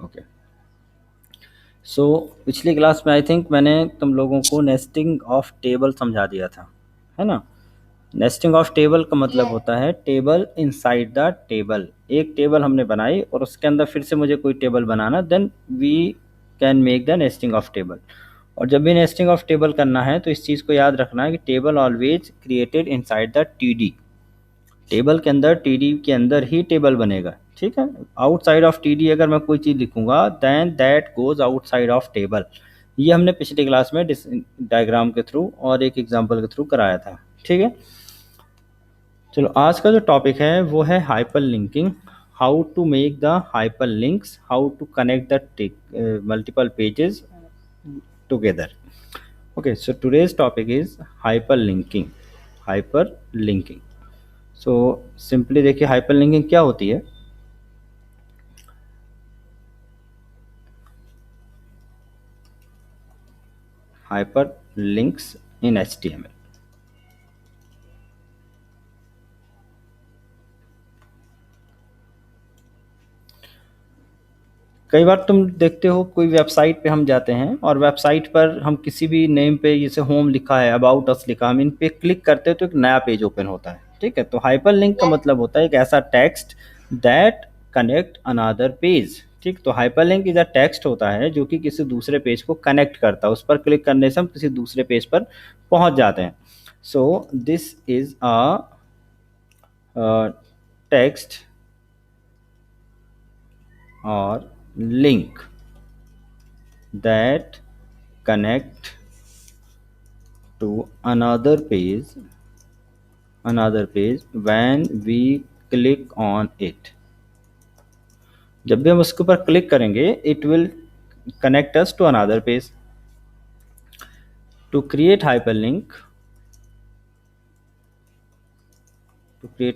Okay. सो पिछली class में I think मैंने तुम लोगों को नेस्टिंग ऑफ टेबल समझा दिया था, है ना। नेस्टिंग ऑफ टेबल का मतलब होता है टेबल इनसाइड द टेबल। एक टेबल हमने बनाई और उसके अंदर फिर से मुझे कोई टेबल बनाना, then we can make the nesting of table. और जब भी नेस्टिंग ऑफ टेबल करना है तो इस चीज़ को याद रखना है कि table always created inside the TD. Table के अंदर टीडी के अंदर ही टेबल बनेगा, ठीक है। आउटसाइड ऑफ टीडी अगर मैं कोई चीज़ लिखूंगा then that goes outside of table. ये हमने पिछली क्लास में डायग्राम के थ्रू और एक एग्जांपल के थ्रू कराया था, ठीक है। चलो आज का जो टॉपिक है वो है hyper linking. How to make the hyper links, how to connect the multiple pages together. Okay, so today's topic is hyper linking. Hyper linking, so simply देखिए हाइपर लिंकिंग क्या होती है। Hyper links in HTML। कई बार तुम देखते हो कोई website पे हम जाते हैं और वेबसाइट पर हम किसी भी नेम पे, जैसे होम लिखा है, अबाउट अस लिखा, हम इन पे क्लिक करते हैं तो एक नया पेज ओपन होता है, ठीक है। तो हाइपर लिंक का मतलब होता है एक ऐसा text that connect another page, ठीक। तो hyper link is a text होता है जो कि किसी दूसरे पेज को कनेक्ट करता है। उस पर क्लिक करने से हम किसी दूसरे पेज पर पहुंच जाते हैं। So this is a text और link that connect to another page when we click on it। जब भी हम उसके ऊपर क्लिक करेंगे it will connect us to another page। to create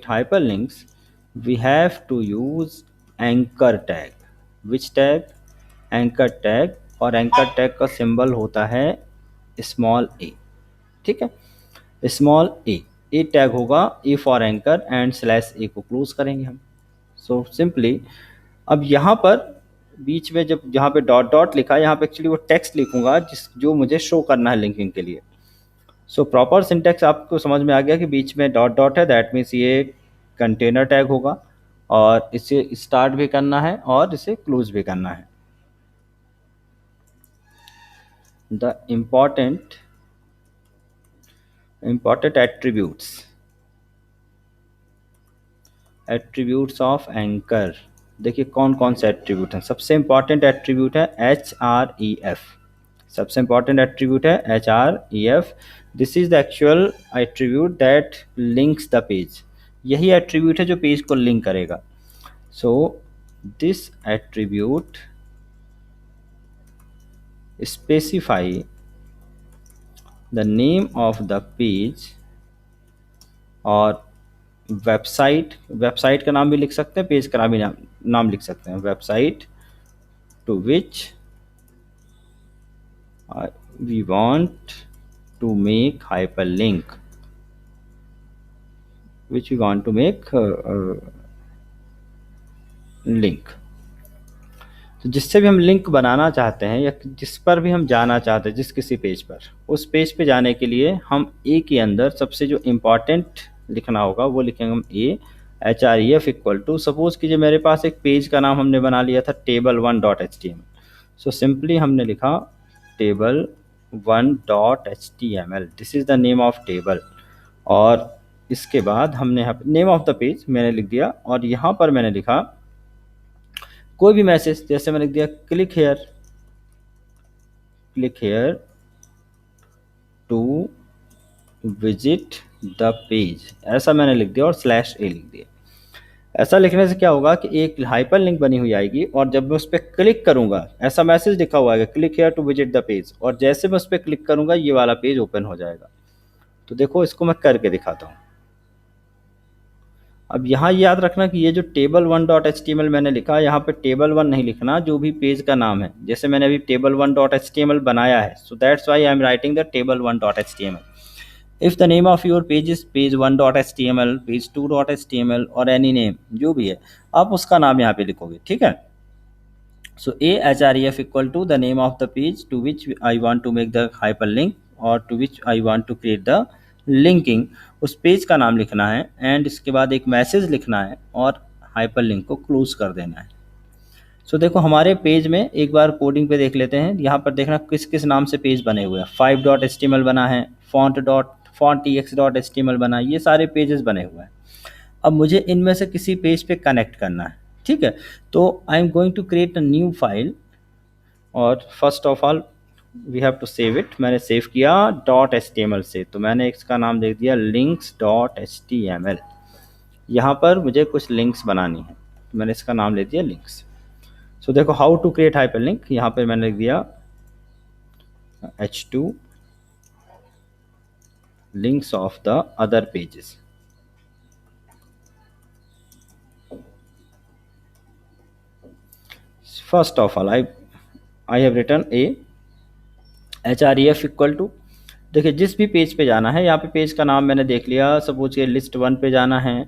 hyperlinks we have to use anchor tag। which tag? Anchor tag. और anchor tag का symbol होता है स्मॉल ए, ठीक है। स्मॉल ए टैग होगा A for anchor and slash A को close करेंगे हम। सो सिंपली अब यहाँ पर बीच में जब जहाँ पे डॉट डॉट लिखा है यहाँ पे एक्चुअली वो टेक्स्ट लिखूंगा जो मुझे शो करना है लिंकिंग के लिए। सो प्रॉपर सिंटेक्स आपको समझ में आ गया कि बीच में डॉट डॉट है, दैट मीन्स ये कंटेनर टैग होगा और इसे स्टार्ट भी करना है और इसे क्लोज भी करना है। The important attributes of anchor। देखिए कौन कौन से एट्रीब्यूट हैं। सबसे इंपॉर्टेंट एट्रीब्यूट है href। सबसे इंपॉर्टेंट एट्रीब्यूट है href। This is the actual attribute that links the page. यही एट्रीब्यूट है जो पेज को लिंक करेगा। So this attribute specify the name of the page और वेबसाइट का नाम भी लिख सकते हैं, पेज का नाम लिख सकते हैं। Website to which we want to make hyperlink, which we want to make link. तो जिससे भी हम लिंक बनाना चाहते हैं या जिस पर भी हम जाना चाहते हैं, जिस किसी पेज पर, उस पेज पे जाने के लिए हम ए के अंदर सबसे जो इम्पॉर्टेंट लिखना होगा वो लिखेंगे हम href इक्वल टू, सपोज कीजिए मेरे पास एक पेज का नाम हमने बना लिया था table1.html। सो सिंपली हमने लिखा table1.html, this is the name of table. और इसके बाद हमने नेम ऑफ द पेज मैंने लिख दिया और यहाँ पर मैंने लिखा कोई भी मैसेज, जैसे मैंने लिख दिया click here to visit the page, ऐसा मैंने लिख दिया और स्लैश ए लिख दिया। ऐसा लिखने से क्या होगा कि एक हाइपर लिंक बनी हुई आएगी और जब मैं उस पर क्लिक करूंगा ऐसा मैसेज लिखा हुआ है click here to visit the page, और जैसे मैं उस पर क्लिक करूंगा ये वाला पेज ओपन हो जाएगा। तो देखो इसको मैं करके दिखाता हूँ। अब यहाँ याद रखना कि ये जो table1.html मैंने लिखा, यहाँ पे table1 नहीं लिखना, जो भी पेज का नाम है। जैसे मैंने अभी table1.html बनाया है, so that's why I am writing the table1.html। if the name of your page is page1.html, page2.html और any name जो भी है, आप उसका नाम यहाँ पे लिखोगे, ठीक है। So ahref equal to the name of the page to which I want to make the hyperlink or to which I want to create the linking. उस पेज का नाम लिखना है एंड इसके बाद एक मैसेज लिखना है और हाइपरलिंक को क्लोज कर देना है। सो देखो हमारे पेज में एक बार कोडिंग पे देख लेते हैं। यहाँ पर देखना किस किस नाम से पेज बने हुए हैं। 5.html बना है, font.ex.html बना है, ये सारे पेजेस बने हुए हैं। अब मुझे इनमें से किसी पेज पे कनेक्ट करना है, ठीक है। तो I am going to create a new file और first of all we have to save it. मैंने सेव किया .html से, तो मैंने इसका नाम दे दिया links.html। यहाँ पर मुझे कुछ लिंक्स बनानी है, तो मैंने इसका नाम ले दिया लिंक्स। सो देखो हाउ टू क्रिएट हाइपरलिंक, यहाँ पर मैंने लिख दिया h2 links of the other pages। First of all I have written a href equal to, देखिए जिस भी पेज पे जाना है, यहाँ पे पेज का नाम मैंने देख लिया। सपोज के लिस्ट 1 पे जाना है,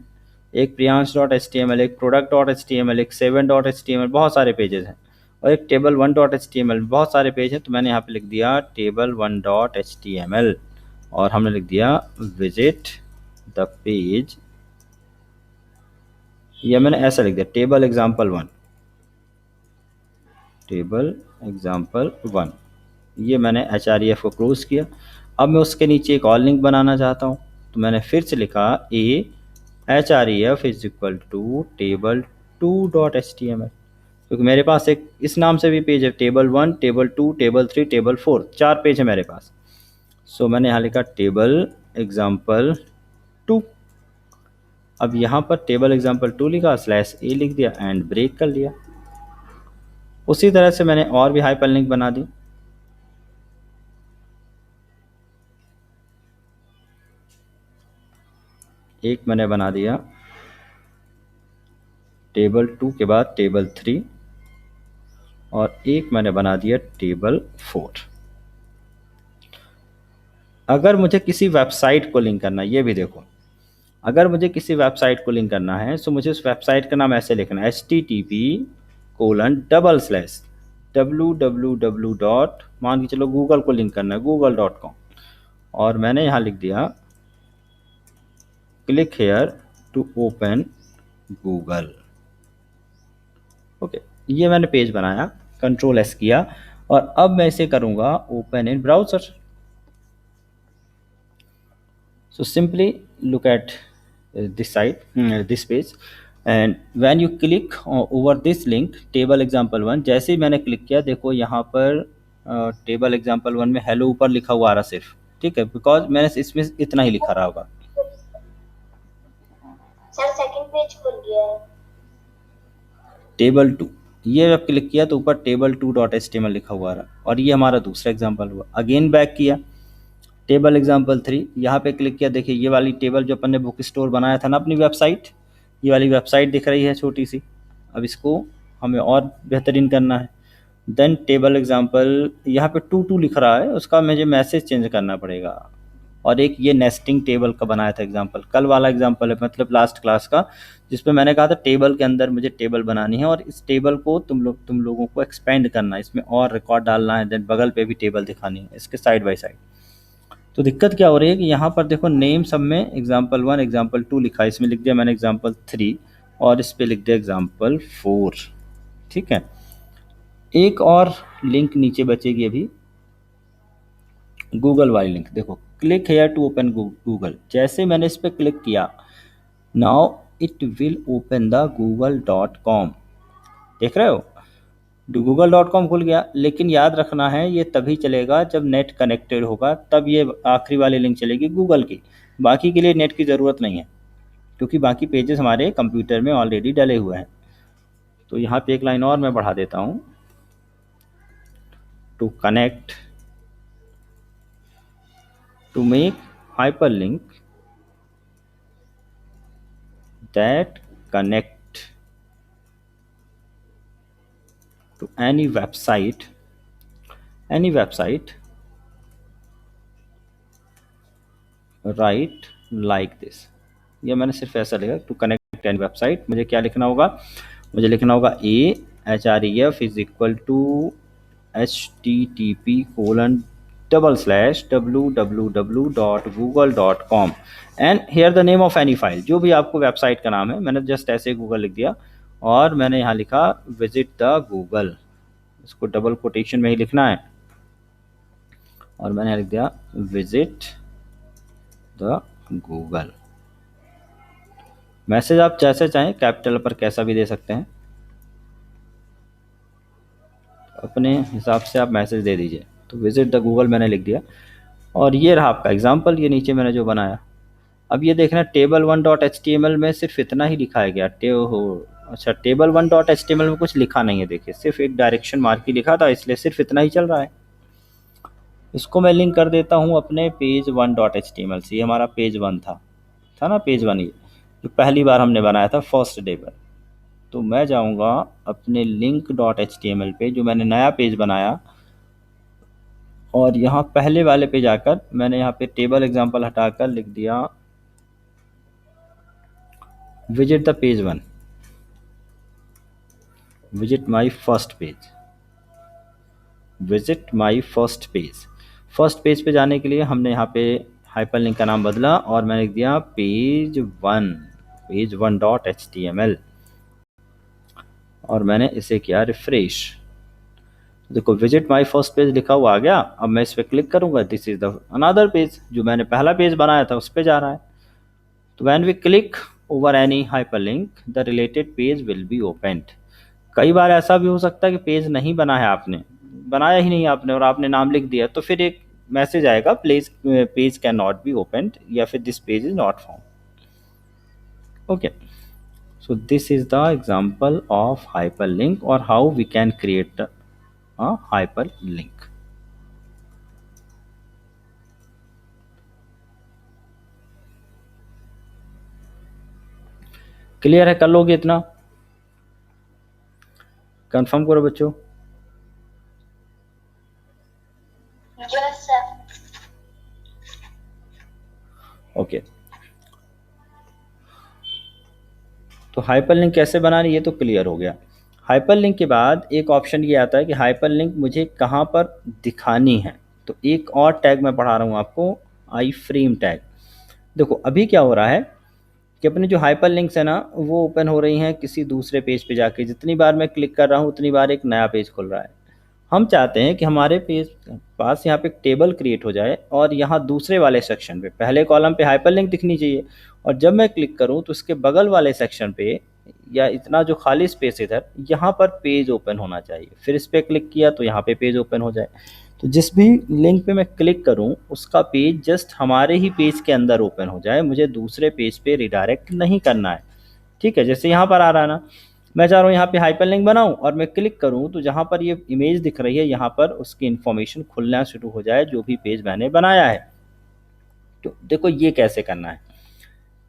एक priyansh.html, एक product.html, एक 7.html, बहुत सारे पेजेस हैं, और एक table1.html, बहुत सारे पेज हैं। तो मैंने यहाँ पे लिख दिया table1.html और हमने लिख दिया विजिट द पेज, या मैंने ऐसा लिख दिया टेबल एग्जाम्पल वन। ये मैंने href को क्लोज किया। अब मैं उसके नीचे एक और लिंक बनाना चाहता हूँ, तो मैंने फिर से लिखा href is equal to table2.html, क्योंकि मेरे पास एक इस नाम से भी पेज है, table1, table2, table3, table4, 4 page है मेरे पास। सो मैंने यहाँ लिखा टेबल एग्जाम्पल 2। अब यहाँ पर टेबल एग्जाम्पल 2 लिखा, /a लिख दिया एंड ब्रेक कर लिया। उसी तरह से मैंने और भी हाइपरलिंक बना दी। एक मैंने बना दिया टेबल 2 के बाद टेबल 3 और एक मैंने बना दिया टेबल 4। अगर मुझे किसी वेबसाइट को लिंक करना है, ये भी देखो, अगर मुझे किसी वेबसाइट को लिंक करना है तो मुझे उस वेबसाइट का नाम ऐसे लिखना है http://www. मान के चलो गूगल को लिंक करना है, google.com, और मैंने यहाँ लिख दिया click here to open Google. Okay, ये मैंने पेज बनाया, Ctrl+S किया, और अब मैं इसे करूँगा open in browser. So simply look at this site, this page, and when you click over this link table example 1, जैसे ही मैंने क्लिक किया देखो यहाँ पर टेबल एग्जाम्पल 1 में हेलो ऊपर लिखा हुआ आ रहा सिर्फ, ठीक है, बिकॉज मैंने इसमें इतना ही लिखा रहा होगा। सर सेकंड पेज खुल गया है, टेबल 2, ये जब क्लिक किया तो ऊपर table2.html लिखा हुआ रहा, और ये हमारा दूसरा एग्जाम्पल हुआ। अगेन बैक किया टेबल एग्जाम्पल 3, यहाँ पे क्लिक किया, देखिए ये वाली टेबल जो अपन ने बुक स्टोर बनाया था ना अपनी वेबसाइट, ये वाली वेबसाइट दिख रही है छोटी सी। अब इसको हमें और बेहतरीन करना है। देन टेबल एग्जाम्पल, यहाँ पे 2 लिख रहा है, उसका मुझे मैसेज चेंज करना पड़ेगा। और एक ये नेस्टिंग टेबल का बनाया था एग्जाम्पल, कल वाला एग्जाम्पल है, मतलब लास्ट क्लास का, जिसपे मैंने कहा था टेबल के अंदर मुझे टेबल बनानी है और इस टेबल को तुम लोगों को एक्सपेंड करना है, इसमें और रिकॉर्ड डालना है, देन बगल पे भी टेबल दिखानी है इसके साइड बाय साइड। तो दिक्कत क्या हो रही है कि यहाँ पर देखो नेम सब में एग्जाम्पल 1 एग्जाम्पल 2 लिखा है, इसमें लिख दिया मैंने एग्जाम्पल 3 और इस पर लिख दिया एग्जाम्पल 4, ठीक है। एक और लिंक नीचे बचेगी अभी, गूगल वाली लिंक। देखो click here to open Google, जैसे मैंने इस पर क्लिक किया now it will open the google.com, देख रहे हो google.com खुल गया। लेकिन याद रखना है ये तभी चलेगा जब नेट कनेक्टेड होगा, तब ये आखिरी वाली लिंक चलेगी गूगल की, बाकी के लिए नेट की ज़रूरत नहीं है, क्योंकि बाकी पेजेस हमारे कंप्यूटर में ऑलरेडी डले हुए हैं। तो यहाँ पे एक लाइन और मैं बढ़ा देता हूँ, to connect to make hyperlink that connect to any website write like this। ये मैंने सिर्फ ऐसा लिखा टू कनेक्ट एनी वेबसाइट। मुझे क्या लिखना होगा, मुझे लिखना होगा href is equal to http://www.google.com and here the name of any file, जो भी आपको वेबसाइट का नाम है। मैंने जस्ट ऐसे गूगल लिख दिया और मैंने यहाँ लिखा विजिट द गूगल, इसको डबल कोटेशन में ही लिखना है और मैंने लिख दिया विजिट द गूगल। मैसेज आप जैसे चाहें कैपिटल पर कैसा भी दे सकते हैं, अपने हिसाब से आप मैसेज दे दीजिए। तो विजिट द गूगल मैंने लिख दिया और ये रहा आपका एग्जाम्पल, ये नीचे मैंने जो बनाया। अब ये देखना table one dot H T M L में सिर्फ इतना ही लिखाया गया अच्छा table one dot H T M L में कुछ लिखा नहीं है, देखिए सिर्फ एक डायरेक्शन मार्क ही लिखा था, इसलिए सिर्फ इतना ही चल रहा है। इसको मैं लिंक कर देता हूँ अपने page one dot H T M L से। ये हमारा पेज वन था ना, पेज वन, ये जो पहली बार हमने बनाया था फर्स्ट डे पर। तो मैं जाऊँगा अपने link dot H T M L पे जो मैंने नया पेज बनाया और यहाँ पहले वाले पे जाकर मैंने यहाँ पे टेबल एग्जाम्पल हटाकर लिख दिया visit the page one, visit my first page, visit my first page. First page पे जाने के लिए हमने यहाँ पे हाइपरलिंक का नाम बदला और मैंने लिख दिया page one dot H T M L और मैंने इसे किया रिफ्रेश। देखो विजिट माई फर्स्ट पेज लिखा हुआ आ गया। अब मैं इस पर क्लिक करूंगा, this is the another page, जो मैंने पहला पेज बनाया था उस पर जा रहा है। तो when we click over any hyperlink the related page will be opened. कई बार ऐसा भी हो सकता है कि पेज नहीं बनाया ही नहीं आपने और आपने नाम लिख दिया, तो फिर एक मैसेज आएगा page can not be opened या फिर this page is not found. Okay, so this is the example of hyperlink or how we can create a hyperlink. Clear है? कर लोगे इतना? कंफर्म करो बच्चों। Yes sir. ओके, तो हाइपरलिंक कैसे बनानी ये तो क्लियर हो गया। हाइपरलिंक के बाद एक ऑप्शन ये आता है कि हाइपरलिंक मुझे कहाँ पर दिखानी है। तो एक और टैग मैं पढ़ा रहा हूँ आपको, आई फ्रेम टैग। देखो अभी क्या हो रहा है कि अपने जो हाइपरलिंक्स है ना वो ओपन हो रही हैं किसी दूसरे पेज पे जाके। जितनी बार मैं क्लिक कर रहा हूँ उतनी बार एक नया पेज खुल रहा है। हम चाहते हैं कि हमारे पेज पास यहाँ पे एक टेबल क्रिएट हो जाए और यहाँ दूसरे वाले सेक्शन पे पहले कॉलम पे हाइपरलिंक दिखनी चाहिए और जब मैं क्लिक करूँ तो उसके बगल वाले सेक्शन पे या इतना जो खाली स्पेस इधर यहाँ पर पेज ओपन होना चाहिए। फिर इस पर क्लिक किया तो यहाँ पे पेज ओपन हो जाए। तो जिस भी लिंक पे मैं क्लिक करूँ उसका पेज जस्ट हमारे ही पेज के अंदर ओपन हो जाए, मुझे दूसरे पेज पे रिडायरेक्ट नहीं करना है। ठीक है, जैसे यहाँ पर आ रहा है ना, मैं चाह रहा हूँ यहाँ पे हाइपरलिंक बनाऊँ और मैं क्लिक करूँ तो जहाँ पर ये इमेज दिख रही है यहाँ पर उसकी इन्फॉर्मेशन खुलना शुरू हो जाए जो भी पेज मैंने बनाया है। तो देखो ये कैसे करना है,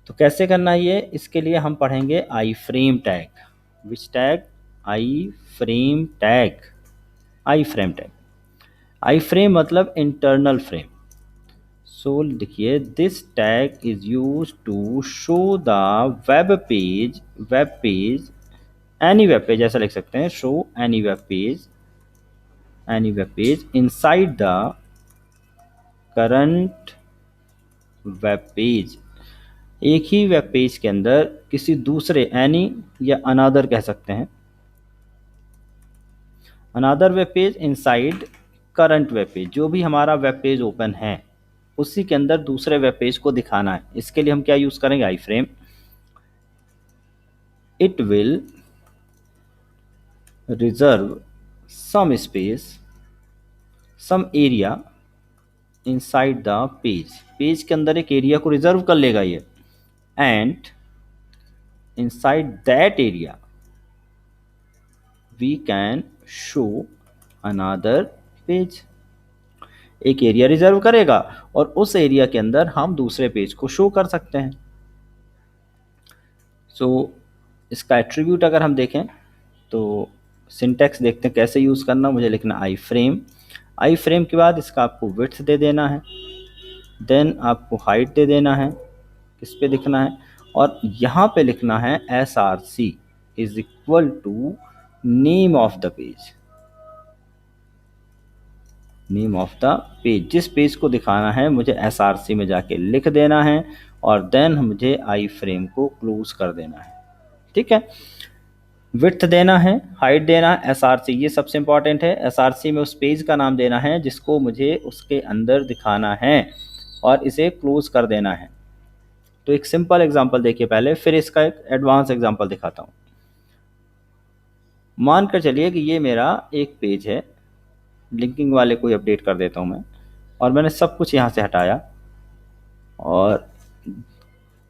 तो कैसे करना है ये, इसके लिए हम पढ़ेंगे iframe tag. Which tag? Iframe tag. Iframe tag, iframe मतलब इंटरनल फ्रेम। सो लिखिए this tag is use to show the web page any web page, ऐसा लिख सकते हैं, show any web page inside the current web page. एक ही web page के अंदर किसी दूसरे, एनी या अनदर कह सकते हैं, another web page inside current web page, जो भी हमारा वेब पेज ओपन है उसी के अंदर दूसरे वेब पेज को दिखाना है। इसके लिए हम क्या यूज करेंगे? Iframe. It will reserve some space, some area inside the page, page के अंदर एक एरिया को रिजर्व कर लेगा ये, and inside that area we can show another page. एक एरिया रिजर्व करेगा और उस एरिया के अंदर हम दूसरे पेज को शो कर सकते हैं। सो इसका एट्रीब्यूट अगर हम देखें तो सिंटैक्स देखते हैं कैसे यूज़ करना। मुझे लिखना आई फ्रेम, आई फ्रेम के बाद इसका आपको विड्थ दे देना है, देन आपको हाइट दे देना है, किस पे लिखना है, और यहाँ पे लिखना है SRC is equal to name of the page, name of the page, जिस पेज को दिखाना है मुझे एसआरसी में जाके लिख देना है और देन मुझे आई फ्रेम को क्लोज कर देना है। ठीक है, विड्थ देना है, हाइट देना है, एसआरसी ये सबसे इंपॉर्टेंट है। एसआरसी में उस पेज का नाम देना है जिसको मुझे उसके अंदर दिखाना है और इसे क्लोज कर देना है। तो एक सिंपल एग्जांपल देखिए पहले, फिर इसका एक एडवांस एग्जांपल दिखाता हूँ। मानकर चलिए कि ये मेरा एक पेज है, लिंकिंग वाले को अपडेट कर देता हूँ मैं, और मैंने सब कुछ यहाँ से हटाया और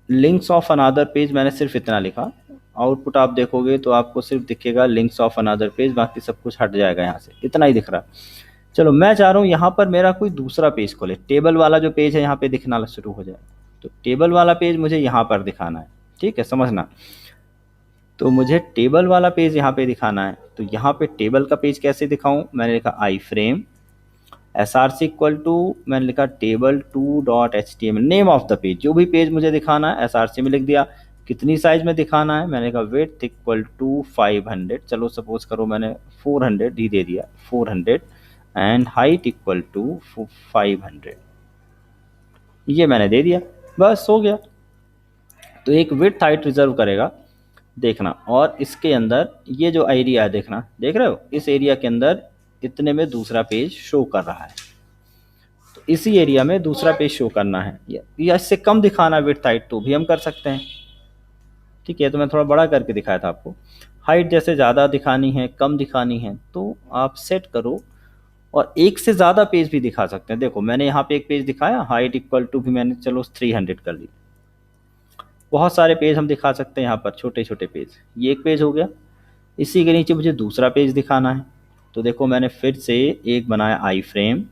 लिंक्स ऑफ अनदर पेज मैंने सिर्फ इतना लिखा। आउटपुट आप देखोगे तो आपको सिर्फ दिखेगा लिंक्स ऑफ अनदर पेज, बाकी सब कुछ हट जाएगा यहाँ से, इतना ही दिख रहा है। चलो मैं चाह रहा हूँ यहाँ पर मेरा कोई दूसरा पेज खोले, टेबल वाला जो पेज है यहाँ पे दिखना शुरू हो जाए। तो टेबल वाला पेज मुझे यहाँ पर दिखाना है, ठीक है, समझना। तो मुझे टेबल वाला पेज यहाँ पे दिखाना है, तो यहाँ पे टेबल का पेज कैसे दिखाऊं, मैंने लिखा iframe, S R C equal to, मैंने लिखा table two dot H T M L, name of the page, जो भी पेज मुझे दिखाना है एस आर सी में लिख दिया। कितनी साइज में दिखाना है, मैंने कहा विड्थ इक्वल टू 500, चलो सपोज करो मैंने 400 ही दे दिया, 400, एंड हाइट इक्वल टू 500, ये मैंने दे दिया, बस हो गया। तो एक विड्थ हाइट रिजर्व करेगा, देखना, और इसके अंदर ये जो एरिया है देखना, देख रहे हो, इस एरिया के अंदर इतने में दूसरा पेज शो कर रहा है, तो इसी एरिया में दूसरा पेज शो करना है, या इससे कम दिखाना विड्थ हाइट तो भी हम कर सकते हैं। ठीक है, तो मैं थोड़ा बड़ा करके दिखाया था आपको। हाइट जैसे ज़्यादा दिखानी है कम दिखानी है तो आप सेट करो, और एक से ज़्यादा पेज भी दिखा सकते हैं। देखो मैंने यहाँ पे एक पेज दिखाया, हाइट इक्वल टू भी मैंने चलो 300 कर ली। बहुत सारे पेज हम दिखा सकते हैं यहाँ पर, छोटे छोटे पेज, ये एक पेज हो गया। इसी के नीचे मुझे दूसरा पेज दिखाना है, तो देखो मैंने फिर से एक बनाया आई फ्रेम।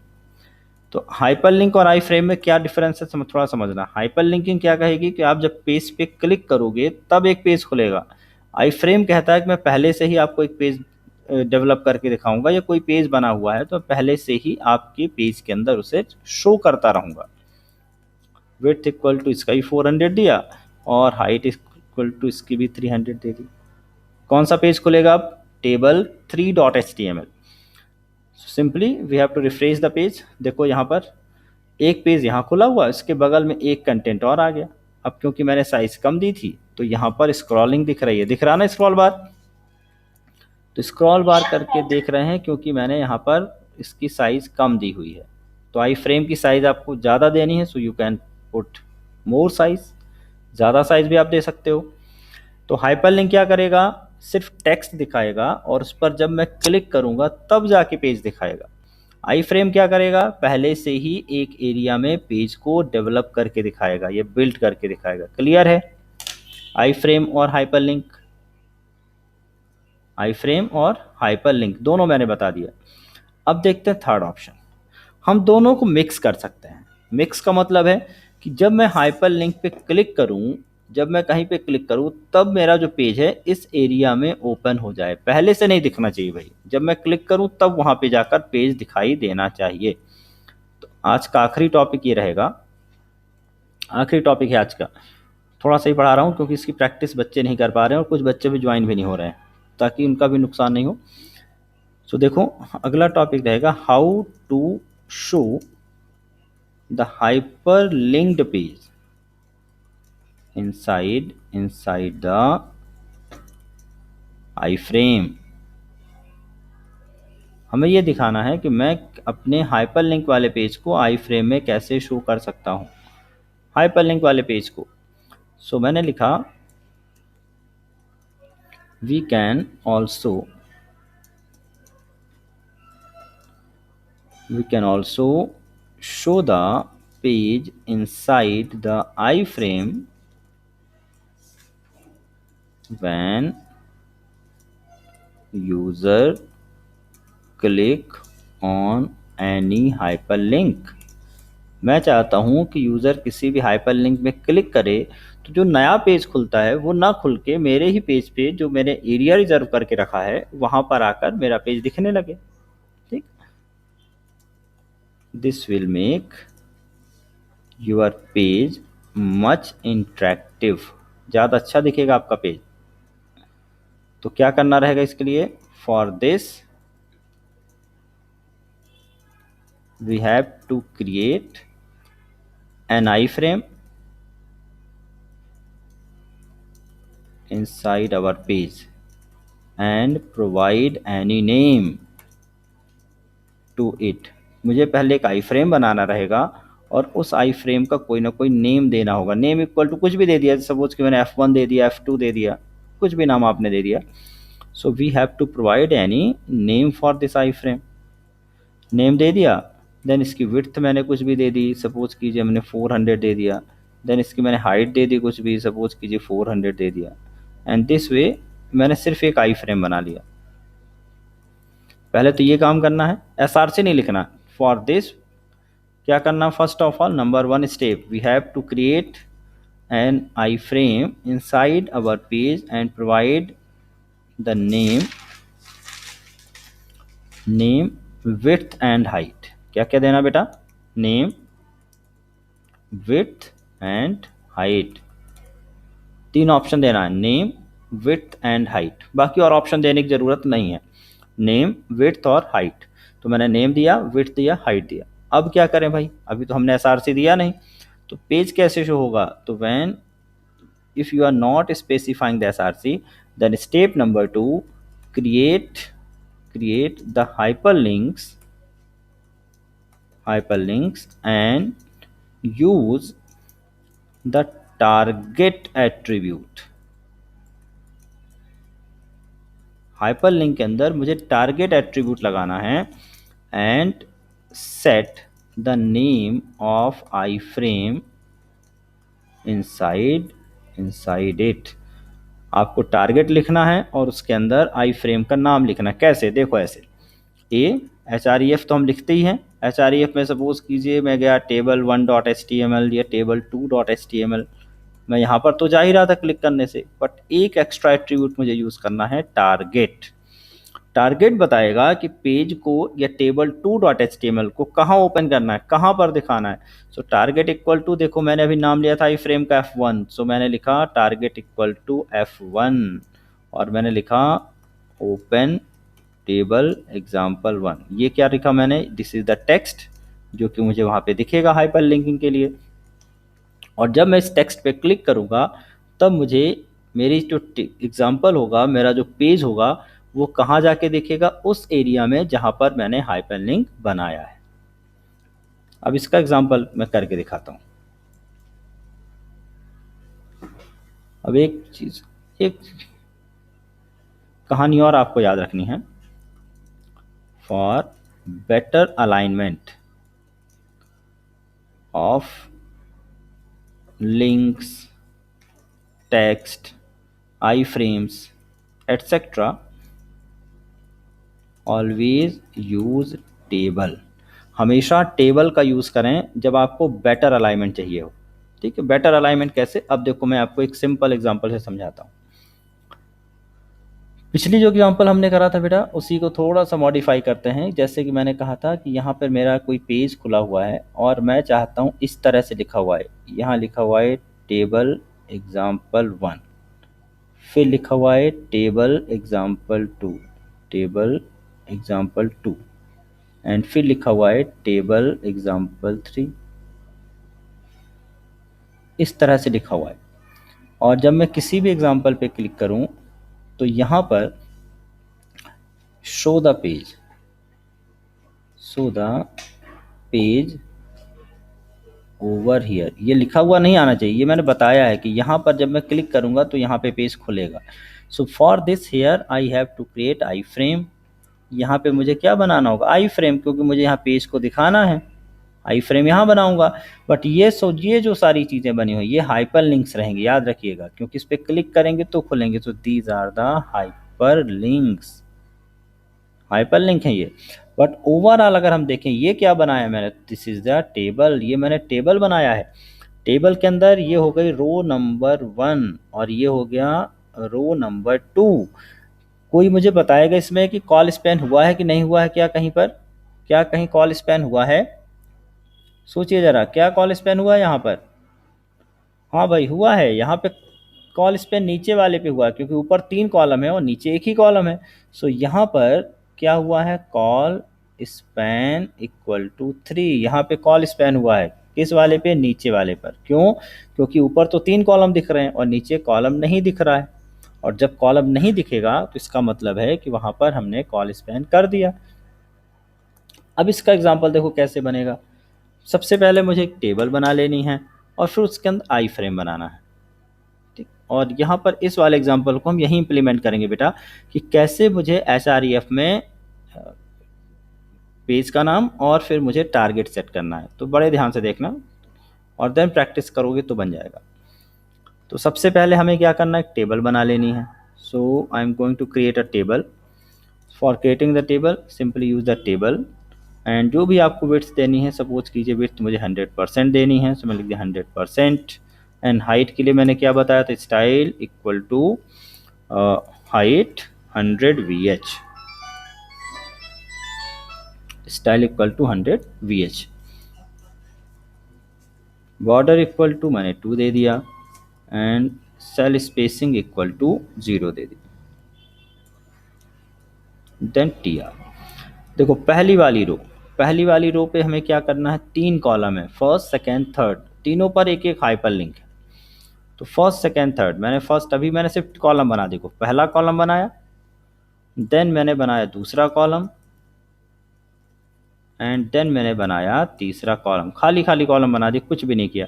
तो हाइपर लिंक और आई फ्रेम में क्या डिफरेंस है थोड़ा समझना। हाइपर लिंकिंग क्या कहेगी कि आप जब पेज पे क्लिक करोगे तब एक पेज खुलेगा। आई फ्रेम कहता है कि मैं पहले से ही आपको एक पेज डेवलप करके दिखाऊंगा, या कोई पेज बना हुआ है तो पहले से ही आपके पेज के अंदर उसे शो करता रहूंगा। विड्थ इक्वल टू इसका भी 400 दिया और हाइट इक्वल टू इसकी भी 300 दे दी। कौन सा पेज खुलेगा अब, table 3.html। Simply we have to refresh the page. देखो यहाँ पर एक पेज यहाँ खुला हुआ, इसके बगल में एक कंटेंट और आ गया। अब क्योंकि मैंने साइज कम दी थी तो यहाँ पर स्क्रॉलिंग दिख रही है, दिख रहा ना स्क्रॉल बार, तो स्क्रॉल बार करके देख रहे हैं क्योंकि मैंने यहाँ पर इसकी साइज कम दी हुई है। तो आई फ्रेम की साइज आपको ज़्यादा देनी है, so you can put more size, ज़्यादा साइज भी आप दे सकते हो। तो हाइपरलिंक क्या करेगा, सिर्फ टेक्स्ट दिखाएगा और उस पर जब मैं क्लिक करूंगा तब जाके पेज दिखाएगा। आई फ्रेम क्या करेगा, पहले से ही एक एरिया में पेज को डेवलप करके दिखाएगा, ये बिल्ड करके दिखाएगा। क्लियर है, आई फ्रेम और हाइपरलिंक, आई फ्रेम और हाइपरलिंक दोनों मैंने बता दिया। अब देखते हैं थर्ड ऑप्शन, हम दोनों को मिक्स कर सकते हैं। मिक्स का मतलब है कि जब मैं हाइपर लिंक पे क्लिक करूं, जब मैं कहीं पे क्लिक करूं तब मेरा जो पेज है इस एरिया में ओपन हो जाए, पहले से नहीं दिखना चाहिए भाई, जब मैं क्लिक करूं तब वहां पे जाकर पेज दिखाई देना चाहिए। तो आज का आखिरी टॉपिक ये रहेगा, आखिरी टॉपिक है आज का। थोड़ा सा ही पढ़ा रहा हूँ क्योंकि इसकी प्रैक्टिस बच्चे नहीं कर पा रहे हैं और कुछ बच्चे भी ज्वाइन भी नहीं हो रहे हैं, ताकि उनका भी नुकसान नहीं हो। सो देखो अगला टॉपिक रहेगा how to show the hyperlinked page inside the iframe। हमें यह दिखाना है कि मैं अपने हाइपरलिंक वाले पेज को आई फ्रेम में कैसे शो कर सकता हूं, हाइपरलिंक वाले पेज को। सो मैंने लिखा we can also show the page inside the iframe when user click on any hyperlink। मैं चाहता हूं कि यूज़र किसी भी हाइपरलिंक में क्लिक करे तो जो नया पेज खुलता है वो ना खुल के मेरे ही पेज पे जो मैंने एरिया रिजर्व करके रखा है वहां पर आकर मेरा पेज दिखने लगे। ठीक, this will make your page much interactive, ज़्यादा अच्छा दिखेगा आपका पेज। तो क्या करना रहेगा इसके लिए, For this, we have to create an iframe inside our page and provide any name to it. मुझे पहले एक आई फ्रेम बनाना रहेगा और उस आई फ्रेम का कोई ना कोई नेम देना होगा. नेम इक्वल टू कुछ भी दे दिया, सपोज कि मैंने F1 दे दिया, F2 दे दिया, कुछ भी नाम आपने दे दिया. So we have to provide any name for this iframe. Name दे दिया, देन इसकी विड्थ मैंने कुछ भी दे दी, सपोज कीजिए मैंने 400 दे दिया. देन इसकी मैंने हाइट दे दी कुछ भी, सपोज कीजिए 400 दे दिया. एंड दिस वे मैंने सिर्फ एक आई फ्रेम बना लिया. पहले तो ये काम करना है, SRC नहीं लिखना. फॉर दिस क्या करना, first of all number 1 step, we have to create an iframe inside our page and provide the name width and height. क्या क्या देना बेटा, name width and height, 3 option देना है, नेम विड्थ एंड हाइट. बाकी और option देने की जरूरत नहीं है, नेम विड्थ और हाइट. तो मैंने नेम दिया, विड्थ दिया, हाइट दिया. अब क्या करें भाई, अभी तो हमने SRC दिया नहीं, तो पेज कैसे शो होगा. तो when if you are not specifying the SRC, then step number 2, create the hyperlinks and use the target attribute. Hyperlink के अंदर मुझे टारगेट एट्रीब्यूट लगाना है and set the name of I frame inside it. आपको target लिखना है और उसके अंदर आई फ्रेम का नाम लिखना है. कैसे, देखो ऐसे, HREF तो हम लिखते ही हैं. HREF में सपोज कीजिए मैं गया table1.html या table2.html, मैं यहाँ पर तो जा ही रहा था क्लिक करने से, बट एक एक्स्ट्रा एट्रीब्यूट मुझे यूज़ करना है, टारगेट. टारगेट बताएगा कि पेज को या table2.html को कहाँ ओपन करना है, कहाँ पर दिखाना है. सो टारगेट इक्वल टू, देखो मैंने अभी नाम लिया था आई फ्रेम का F1, सो मैंने लिखा टारगेट इक्वल टू F1 और मैंने लिखा ओपन टेबल एग्जाम्पल 1. ये क्या लिखा मैंने, दिस इज द टेक्स्ट जो कि मुझे वहाँ पे दिखेगा हाइपर लिंकिंग के लिए. और जब मैं इस टेक्स्ट पे क्लिक करूँगा तब मुझे मेरी जो एग्जाम्पल होगा, मेरा जो पेज होगा, वो कहाँ जाके दिखेगा, उस एरिया में जहाँ पर मैंने हाइपरलिंक बनाया है. अब इसका एग्जाम्पल मैं करके दिखाता हूँ. अब एक कहानी और आपको याद रखनी है. For better alignment of links, text, I frames etcetera, always use table. हमेशा टेबल का यूज़ करें जब आपको बेटर अलाइनमेंट चाहिए हो. ठीक है, बेटर अलाइनमेंट कैसे, अब देखो मैं आपको एक सिंपल एग्जांपल से समझाता हूँ. पिछली जो एग्जांपल हमने करा था बेटा, उसी को थोड़ा सा मॉडिफाई करते हैं. जैसे कि मैंने कहा था कि यहाँ पर मेरा कोई पेज खुला हुआ है और मैं चाहता हूँ इस तरह से लिखा हुआ है, यहाँ लिखा हुआ है टेबल एग्जाम्पल 1, फिर लिखा हुआ है टेबल एग्जाम्पल 2 एंड फिर लिखा हुआ है टेबल एग्जाम्पल 3. इस तरह से लिखा हुआ है. और जब मैं किसी भी एग्जाम्पल पे क्लिक करूं तो यहाँ पर show the page over here, ये लिखा हुआ नहीं आना चाहिए. ये मैंने बताया है कि यहाँ पर जब मैं क्लिक करूँगा तो यहाँ पे पेज खुलेगा. So for this here I have to create iframe. यहाँ पे मुझे क्या बनाना होगा, आई फ्रेम, क्योंकि मुझे यहाँ पेज को दिखाना है. आई फ्रेम यहाँ बनाऊंगा. बट ये जो सारी चीज़ें बनी हुई ये हाइपर लिंक्स रहेंगी, याद रखिएगा, क्योंकि इस पर क्लिक करेंगे तो खुलेंगे. So these are the hyper links, hyperlink है ये. बट ओवरऑल अगर हम देखें ये क्या बनाया मैंने, दिस इज द टेबल, ये मैंने टेबल बनाया है. टेबल के अंदर ये हो गई रो नंबर 1 और ये हो गया रो नंबर 2. कोई मुझे बताएगा इसमें कि कॉल स्पैन हुआ है कि नहीं हुआ है, क्या कहीं पर, क्या कहीं कॉल स्पैन हुआ है, सोचिए ज़रा, क्या कॉल स्पैन हुआ है यहाँ पर. हाँ भाई हुआ है, यहाँ पे कॉल स्पैन नीचे वाले पे हुआ क्योंकि ऊपर 3 कॉलम है और नीचे एक ही कॉलम है। सो यहाँ पर क्या हुआ है, कॉल स्पैन इक्वल टू 3। यहाँ पे कॉल स्पैन हुआ है किस वाले पे, नीचे वाले पर। क्यों? क्योंकि ऊपर तो 3 कॉलम दिख रहे हैं और नीचे कॉलम नहीं दिख रहा है, और जब कॉलम नहीं दिखेगा तो इसका मतलब है कि वहाँ पर हमने कॉल स्पैन कर दिया। अब इसका एग्जाम्पल देखो कैसे बनेगा। सबसे पहले मुझे एक टेबल बना लेनी है और फिर उसके अंदर आई फ्रेम बनाना है, ठीक। और यहाँ पर इस वाले एग्जाम्पल को हम यही इंप्लीमेंट करेंगे बेटा, कि कैसे मुझे एच में पेज का नाम और फिर मुझे टारगेट सेट करना है। तो बड़े ध्यान से देखना और देन प्रैक्टिस करोगे तो बन जाएगा। तो सबसे पहले हमें क्या करना है, एक टेबल बना लेनी है। So I am going to create a table. For creating the table simply use the table, and जो भी आपको विड्थ देनी है, सपोज कीजिए विड्थ मुझे 100% देनी है, सो मैं लिख दिया 100%। एंड हाइट के लिए मैंने क्या बताया था, style equal to height 100 VH, style equal to 100 VH। Border equal to मैंने 2 दे दिया, and cell spacing equal to 0 दे दी, देन TR। देखो पहली वाली रो पे हमें क्या करना है, 3 कॉलम है, फर्स्ट सेकेंड थर्ड, तीनों पर एक एक हाइपर लिंक है। तो फर्स्ट सेकेंड थर्ड अभी मैंने सिर्फ कॉलम बना, देखो पहला कॉलम बनाया, देन मैंने बनाया दूसरा कॉलम, एंड देन मैंने बनाया तीसरा कॉलम। खाली खाली कॉलम बना दी, कुछ भी नहीं किया।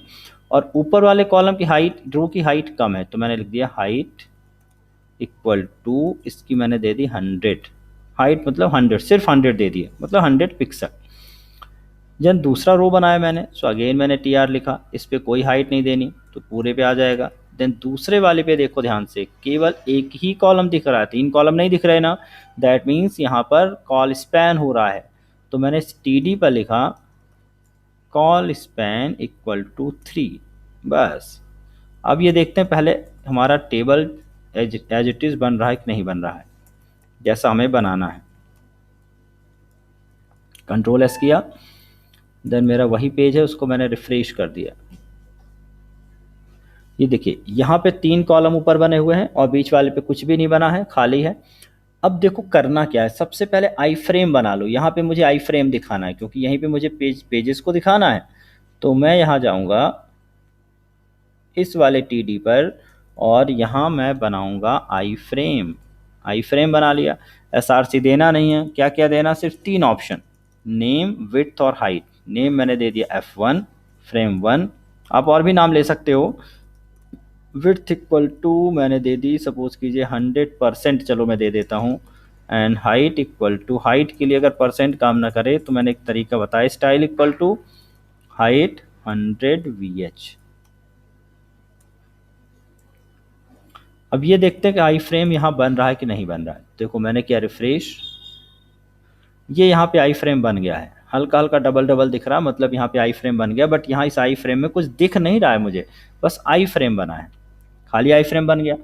और ऊपर वाले कॉलम की हाइट, रो की हाइट कम है, तो मैंने लिख दिया हाइट इक्वल टू, इसकी मैंने दे दी 100। हाइट मतलब 100, सिर्फ 100 दे दिया, मतलब 100 पिक्सल। जब दूसरा रो बनाया मैंने, सो अगेन मैंने TR लिखा, इस पर कोई हाइट नहीं देनी तो पूरे पे आ जाएगा। देन दूसरे वाले पे देखो ध्यान से, केवल एक ही कॉलम दिख रहा है, 3 कॉलम नहीं दिख रहे ना, दैट मीन्स यहाँ पर कॉल स्पैन हो रहा है। तो मैंने TD पर लिखा कॉल स्पैन इक्वल टू 3, बस। अब ये देखते हैं पहले हमारा टेबल एज इट इज़ बन रहा है कि नहीं बन रहा है, जैसा हमें बनाना है। Ctrl+S किया, देन मेरा वही पेज है, उसको मैंने रिफ्रेश कर दिया। ये देखिए यहाँ पे 3 कॉलम ऊपर बने हुए हैं और बीच वाले पे कुछ भी नहीं बना है, खाली है। अब देखो करना क्या है, सबसे पहले आई फ्रेम बना लो। यहाँ पे मुझे आई फ्रेम दिखाना है क्योंकि यहीं पे मुझे पेजेस को दिखाना है। तो मैं यहाँ जाऊँगा इस वाले TD पर और यहाँ मैं बनाऊँगा आई फ्रेम बना लिया। SRC देना नहीं है, क्या क्या देना, सिर्फ 3 ऑप्शन, नेम, विड्थ और हाइट। नेम मैंने दे दिया F1 फ्रेम 1, आप और भी नाम ले सकते हो। विड्थ इक्वल टू मैंने दे दी, सपोज कीजिए 100%, चलो मैं दे देता हूँ। And height equal to, height के लिए अगर परसेंट काम ना करे तो मैंने एक तरीका बताया, style equal to height 100 VH। अब ये देखते हैं कि आई फ्रेम यहाँ बन रहा है कि नहीं बन रहा है। देखो मैंने किया रिफ्रेश, ये यहाँ पे आई फ्रेम बन गया है, हल्का हल्का डबल डबल दिख रहा है, मतलब यहाँ पे आई फ्रेम बन गया। बट यहाँ इस आई फ्रेम में कुछ दिख नहीं रहा है मुझे, बस आई फ्रेम बना है, खाली आई फ्रेम बन गया।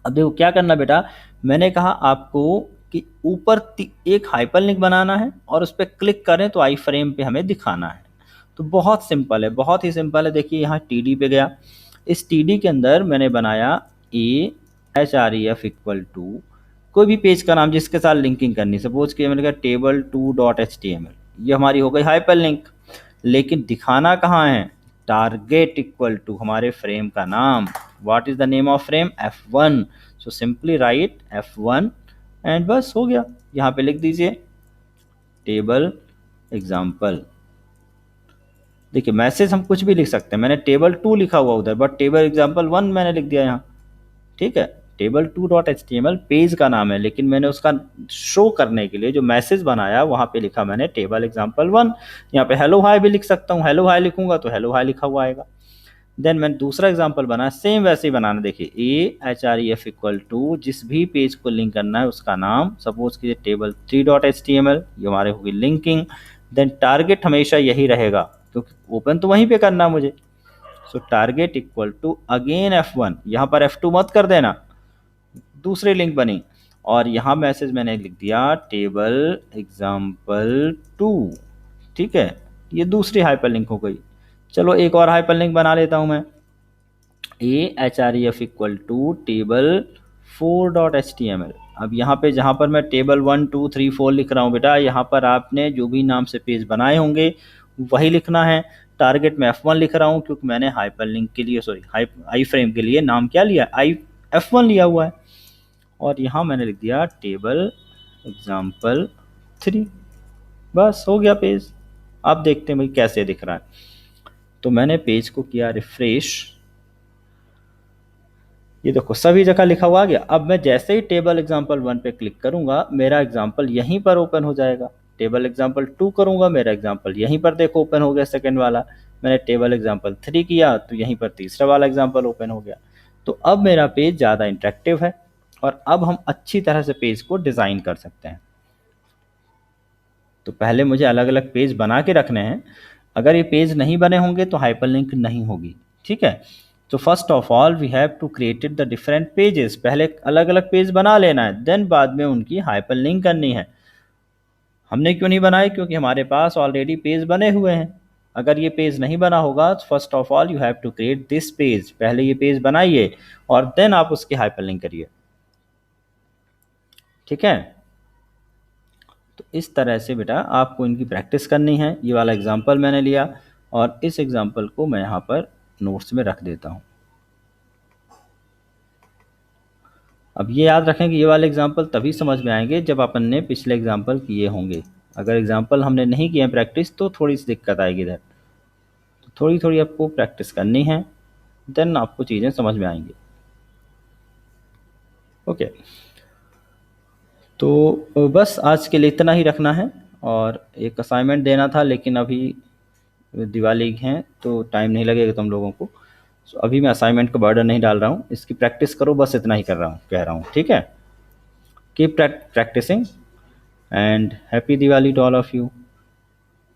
अब देखो क्या करना बेटा, मैंने कहा आपको कि ऊपर एक हाइपरलिंक बनाना है और उस पर क्लिक करें तो आई फ्रेम पे हमें दिखाना है। तो बहुत सिंपल है, बहुत ही सिंपल है। देखिए यहाँ TD पे गया, इस TD के अंदर मैंने बनाया AHREF इक्वल टू कोई भी पेज का नाम जिसके साथ लिंकिंग करनी, सपोज कि मैंने कहा table2.html, ये हमारी हो गई हाइपरलिंक। लेकिन दिखाना कहाँ है, टारगेट इक्वल टू हमारे फ्रेम का नाम, what is the name of frame, F1। So simply write F1 and बस हो गया। यहाँ पे लिख दीजिए टेबल एग्जाम्पल। देखिए मैसेज हम कुछ भी लिख सकते हैं, मैंने table2 लिखा हुआ उधर, बट टेबल एग्जाम्पल 1 मैंने लिख दिया यहाँ, ठीक है। table2.html पेज का नाम है, लेकिन मैंने उसका शो करने के लिए जो मैसेज बनाया वहाँ पे लिखा मैंने टेबल एग्जाम्पल 1। यहाँ पे हेलो हाई भी लिख सकता हूँ, हेलो हाई लिखूंगा तो हेलो हाई लिखा हुआ आएगा। देन मैंने दूसरा एग्जाम्पल बनाया, सेम वैसे ही बनाना। देखिए AHREF इक्वल टू जिस भी पेज को लिंक करना है उसका नाम, सपोज कीजिए table3.html, ये हमारे होगी लिंकिंग। देन टारगेट हमेशा यही रहेगा क्योंकि ओपन तो वहीं पे करना मुझे। So target equal to again F1, यहाँ पर F2 मत कर देना, दूसरी लिंक बनी। और यहाँ मैसेज मैंने लिख दिया टेबल एग्जाम्पल 2, ठीक है। ये दूसरी हाइपरलिंक हो गई। चलो एक और हाइपरलिंक बना लेता हूँ मैं, ahref equal to table 4.html। अब यहाँ पे जहाँ पर मैं टेबल 1 2 3 4 लिख रहा हूँ बेटा, यहाँ पर आपने जो भी नाम से पेज बनाए होंगे वही लिखना है। टारगेट में F1 लिख रहा हूँ क्योंकि मैंने हाइपरलिंक के लिए, सॉरी, आई फ्रेम के लिए नाम क्या लिया, F1 लिया हुआ है। और यहाँ मैंने लिख दिया टेबल एग्जाम्पल 3। बस हो गया पेज। आप देखते हैं भाई कैसे दिख रहा है। तो मैंने पेज को किया रिफ्रेश, ये देखो सभी जगह लिखा हुआ आ गया। अब मैं जैसे ही टेबल एग्जाम्पल 1 पे क्लिक करूंगा मेरा एग्जाम्पल यहीं पर ओपन हो जाएगा। टेबल एग्जाम्पल 2 करूंगा, मेरा एग्जाम्पल यहीं पर देखो ओपन हो गया सेकंड वाला। मैंने टेबल एग्जाम्पल 3 किया तो यहीं पर तीसरा वाला एग्जाम्पल ओपन हो गया। तो अब मेरा पेज ज़्यादा इंटरेक्टिव है और अब हम अच्छी तरह से पेज को डिज़ाइन कर सकते हैं। तो पहले मुझे अलग अलग पेज बना के रखने हैं। अगर ये पेज नहीं बने होंगे तो हाइपरलिंक नहीं होगी, ठीक है। तो first of all we have to created the different pages. पहले अलग अलग पेज बना लेना है, देन बाद में उनकी हाइपरलिंक करनी है। हमने क्यों नहीं बनाए, क्योंकि हमारे पास ऑलरेडी पेज बने हुए हैं। अगर ये पेज नहीं बना होगा तो first of all you have to create this page. पहले ये पेज बनाइए और देन आप उसकी हाइपरलिंक करिए, ठीक है। तो इस तरह से बेटा आपको इनकी प्रैक्टिस करनी है। ये वाला एग्जाम्पल मैंने लिया और इस एग्जाम्पल को मैं यहाँ पर नोट्स में रख देता हूँ। अब ये याद रखें कि ये वाले एग्जाम्पल तभी समझ में आएंगे जब अपन ने पिछले एग्जाम्पल किए होंगे। अगर एग्जाम्पल हमने नहीं किए हैं प्रैक्टिस तो थोड़ी सी दिक्कत आएगी इधर। तो थोड़ी थोड़ी आपको प्रैक्टिस करनी है, देन आपको चीज़ें समझ में आएंगी। ओके, तो बस आज के लिए इतना ही रखना है। और एक असाइनमेंट देना था लेकिन अभी दिवाली हैं तो टाइम नहीं लगेगा तुम लोगों को। सो अभी मैं असाइनमेंट का बर्डन नहीं डाल रहा हूँ, इसकी प्रैक्टिस करो, बस इतना ही कर रहा हूँ, कह रहा हूँ, ठीक है। Keep practicing and happy Diwali to all of you.